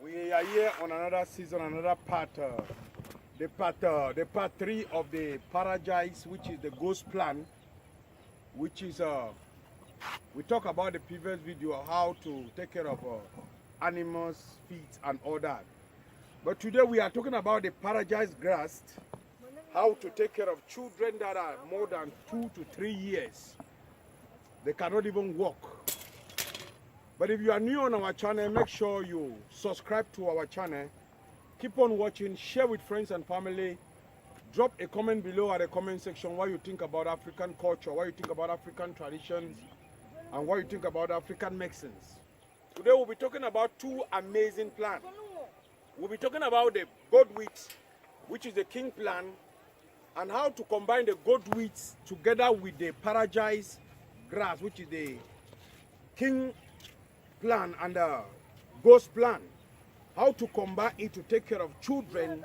We are here on another season, another part, the part 3 of the Paradise, which is the ghost plan, which is we talk about the previous video how to take care of animals, feet, and all that. But today we are talking about the Paradise grass, how to take care of children that are more than 2 to 3 years. They cannot even walk. But if you are new on our channel, make sure you subscribe to our channel. Keep on watching, share with friends and family. Drop a comment below at the comment section what you think about African culture, what you think about African traditions, and what you think about African medicines. Today we'll be talking about two amazing plans. We'll be talking about the goat wheat, which is the king plan, and how to combine the goat wheat together with the Paradise grass, which is the king plan and the ghost plan. How to combine it to take care of children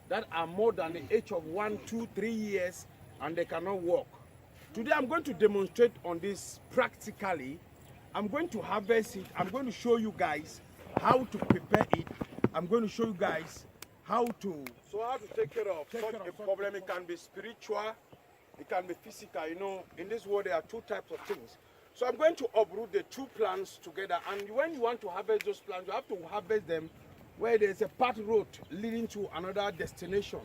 that are more than the age of 1, 2, 3 years and they cannot walk. Today I'm going to demonstrate on this practically. I'm going to harvest it. I'm going to show you guys how to prepare it. I'm going to show you guys how to take care of such a problem. It can be spiritual, it can be physical. You know, in this world there are two types of things. So I'm going to uproot the two plants together, and when you want to harvest those plants, you have to harvest them where there's a path road leading to another destination.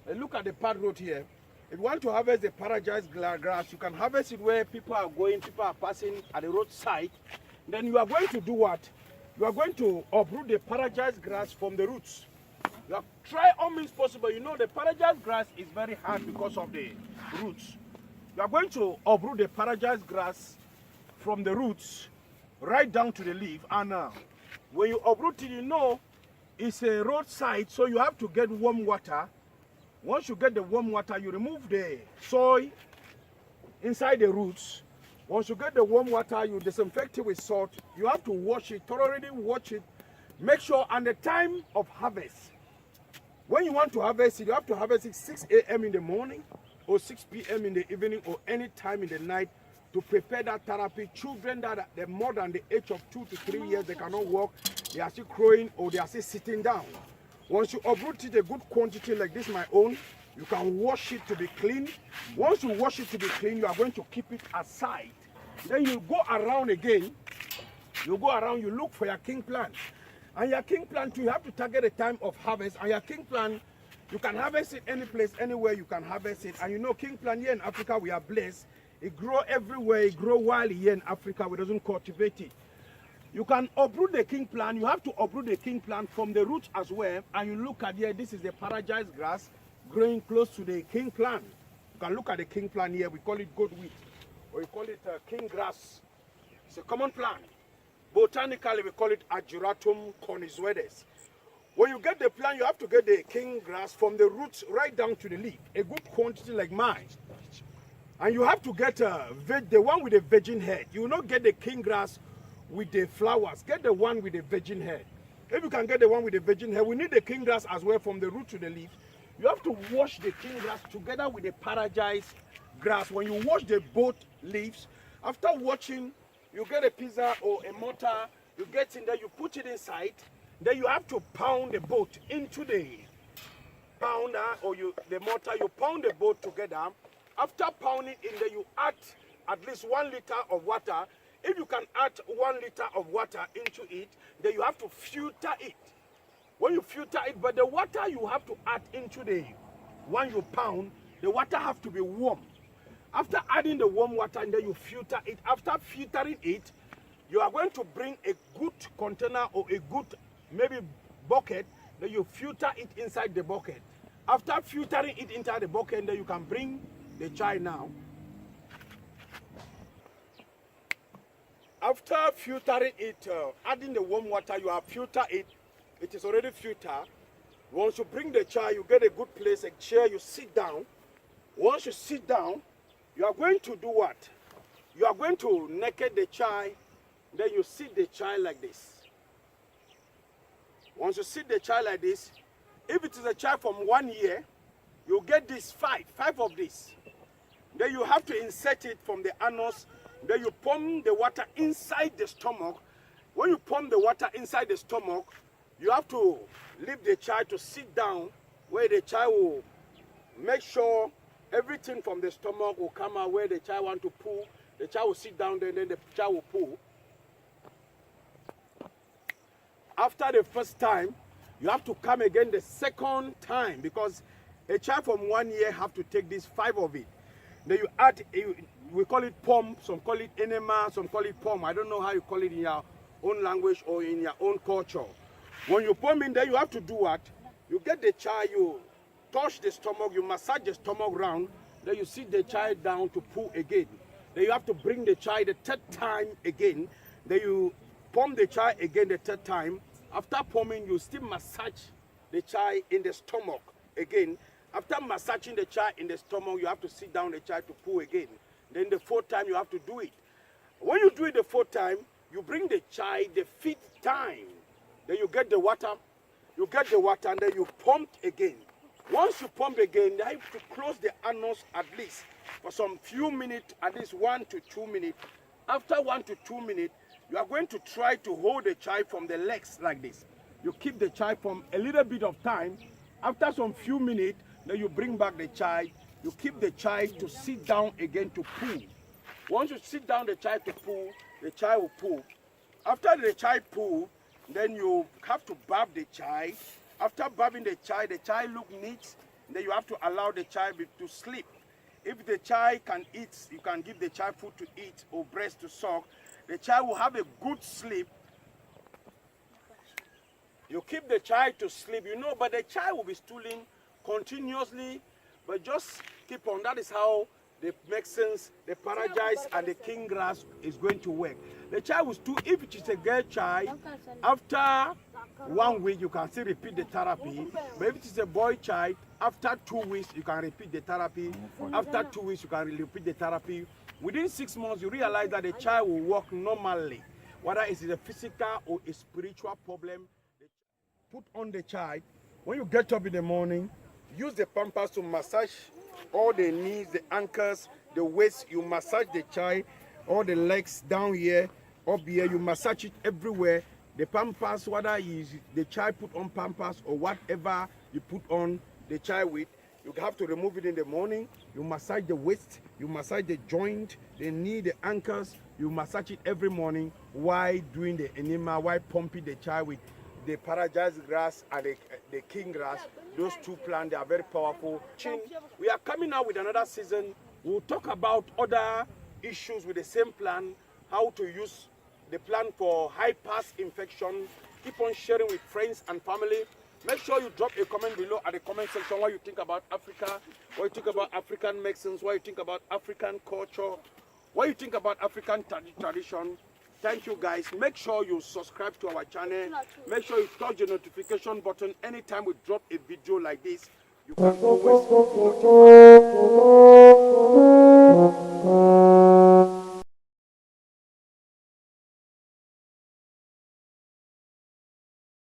And look at the path road here. If you want to harvest the Paradise grass, you can harvest it where people are going, people are passing at the roadside. Then you are going to do what? You are going to uproot the Paradise grass from the roots. You have try all means possible. You know the Paradise grass is very hard because of the roots. You are going to uproot the Paradise grass from the roots right down to the leaf, and when you uproot it, you know it's a roadside, so you have to get warm water. Once you get the warm water, you remove the soil inside the roots. Once you get the warm water, you disinfect it with salt. You have to wash it, thoroughly wash it. Make sure, and the time of harvest, when you want to harvest it, you have to harvest it 6 a.m. in the morning or 6 p.m. in the evening or any time in the night to prepare that therapy. Children that are more than the age of 2 to 3 years, they cannot walk, they are still crawling or they are still sitting down. Once you uproot it a good quantity like this, my own, you can wash it to be clean. Once you wash it to be clean, you are going to keep it aside. Then you go around again, you go around, you look for your king plant. And your king plant too, you have to target the time of harvest. And your king plant, you can harvest it any place, anywhere you can harvest it. And you know, king plant here in Africa, we are blessed. It grows everywhere, it grows wild here in Africa, we doesn't cultivate it. You can uproot the king plant, you have to uproot the king plant from the roots as well. And you look at here, this is the Paradise grass growing close to the king plant. You can look at the king plant here, we call it goat wheat, or we call it king grass. It's a common plant. Botanically, we call it Ageratum cornizoides. When you get the plant, you have to get the king grass from the roots right down to the leaf, a good quantity like mine. And you have to get the one with the virgin head. You will not get the king grass with the flowers. Get the one with the virgin head. If you can get the one with the virgin head, we need the king grass as well from the root to the leaf. You have to wash the king grass together with the Paradise grass. When you wash the both leaves, after washing, you get a pizza or a mortar, you get in there, you put it inside, then you have to pound the both into the pounder or the mortar, you pound the both together. After pounding in there, you add at least 1 liter of water. If you can add 1 liter of water into it, then you have to filter it. When you filter it, but the water you have to add into the one you pound, the water have to be warm. After adding the warm water, and then you filter it. After filtering it, you are going to bring a good container or a good maybe bucket. Then you filter it inside the bucket. After filtering it inside the bucket, then you can bring the child now. After filtering it, adding the warm water, you have filtered it. It is already filtered. Once you bring the child, you get a good place, a chair, you sit down. Once you sit down, you are going to do what? You are going to naked the child, then you sit the child like this. Once you sit the child like this, if it is a child from 1 year, you get this five of this. Then you have to insert it from the anus. Then you pump the water inside the stomach. When you pump the water inside the stomach, you have to leave the child to sit down where the child will make sure everything from the stomach will come out where the child want to poo. The child will sit down there, and then the child will poo. After the first time, you have to come again the second time, because a child from 1 year have to take this 5 of it. Then you add, we call it pump, some call it enema, some call it pump. I don't know how you call it in your own language or in your own culture. When you pump in there, you have to do what? You get the child, you touch the stomach, you massage the stomach round, then you sit the child down to poo again. Then you have to bring the child the third time again. Then you pump the child again the third time. After pumping, you still massage the child in the stomach again. After massaging the child in the stomach, you have to sit down the child to poo again. Then the 4th time, you have to do it. When you do it the 4th time, you bring the child the 5th time. Then you get the water. You get the water, and then you pump again. Once you pump again, you have to close the anus at least for some few minutes, at least 1 to 2 minutes. After 1 to 2 minutes, you are going to try to hold the child from the legs like this. You keep the child from a little bit of time. After some few minutes, then you bring back the child. You keep the child to sit down again to poo. Once you sit down the child to poo, the child will poo. After the child poo, then you have to bath the child. After bathing the child look neat. Then you have to allow the child to sleep. If the child can eat, you can give the child food to eat or breast to suck. The child will have a good sleep. You keep the child to sleep, you know, but the child will be stooling continuously, but just keep on. That is how the medicines, the Paragise and the king grass is going to work. The child will stool. If it is a girl child, after 1 week you can still repeat the therapy. But if it is a boy child, after 2 weeks you can repeat the therapy. After 2 weeks you can repeat the therapy. Within 6 months you realize that the child will walk normally, whether it is a physical or a spiritual problem. Put on the child. When you get up in the morning, use the pampers to massage all the knees, the ankles, the waist. You massage the child, all the legs down here, up here. You massage it everywhere. The pampers, whether the child put on pampers or whatever you put on the child with, you have to remove it in the morning. You massage the waist, you massage the joint, the knee, the ankles. You massage it every morning while doing the enema, while pumping the child with the Paragise grass and the king grass. Those 2 plants, they are very powerful. We are coming out with another season. We'll talk about other issues with the same plant, how to use the plant for high pass infection. Keep on sharing with friends and family. Make sure you drop a comment below at the comment section what you think about Africa, what you think about African medicines, what you think about African culture, what you think about African tradition. Thank you guys. Make sure you subscribe to our channel. Make sure you touch the notification button anytime we drop a video like this. You can always notify.